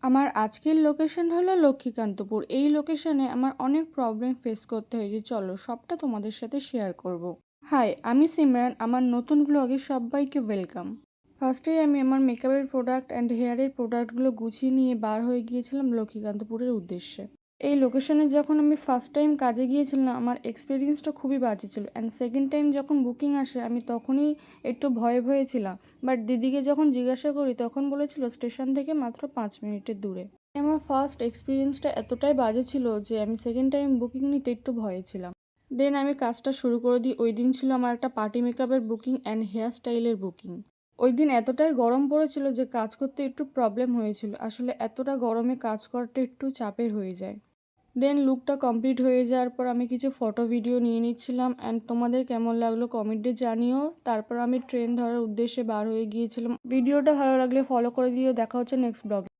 আমার আজকের লোকেশন হলো লক্ষ্মীকান্তপুর। এই লোকেশনে আমার অনেক প্রবলেম ফেস করতে হয়েছে। চলো সবটা তোমাদের সাথে শেয়ার করব। হাই, আমি সিমরান। আমার নতুন ব্লগে সবাইকে ওয়েলকাম। ফার্স্টেই আমি আমার মেকআপের প্রোডাক্ট অ্যান্ড হেয়ারের প্রোডাক্টগুলো গুছিয়ে নিয়ে বার হয়ে গিয়েছিলাম লক্ষ্মীকান্তপুরের উদ্দেশ্যে। এই লোকেশনে যখন আমি ফার্স্ট টাইম কাজে গিয়েছিলাম আমার এক্সপিরিয়েন্সটা খুবই বাজে ছিল, অ্যান্ড সেকেন্ড টাইম যখন বুকিং আসে আমি তখনই একটু ভয়ে ভয়ে ছিলাম। বাট দিদিকে যখন জিজ্ঞাসা করি তখন বলেছিল স্টেশন থেকে মাত্র 5 মিনিটের দূরে। আমার ফার্স্ট এক্সপিরিয়েন্সটা এতটাই বাজে ছিল যে আমি সেকেন্ড টাইম বুকিং নিতে একটু ভয়ে ছিলাম। দেন আমি কাজটা শুরু করে দিই। ওই দিন ছিল আমার একটা পার্টি মেকআপের বুকিং অ্যান্ড হেয়ার স্টাইলের বুকিং। ওই দিন এতটাই গরম পড়েছিল যে কাজ করতে একটু প্রবলেম হয়েছিল। আসলে এতটা গরমে কাজ করাটা একটু চাপের হয়ে যায়। দেন লুকটা কমপ্লিট হয়ে যাওয়ার পর আমি কিছু ফটো ভিডিও নিয়ে নিচ্ছিলাম, অ্যান্ড তোমাদের কেমন লাগলো কমেন্টে জানিও। তারপর আমি ট্রেন ধরার উদ্দেশ্যে বার হয়ে গিয়েছিলাম। ভিডিওটা ভালো লাগলে ফলো করে দিও। দেখা হচ্ছে নেক্সট ব্লগে।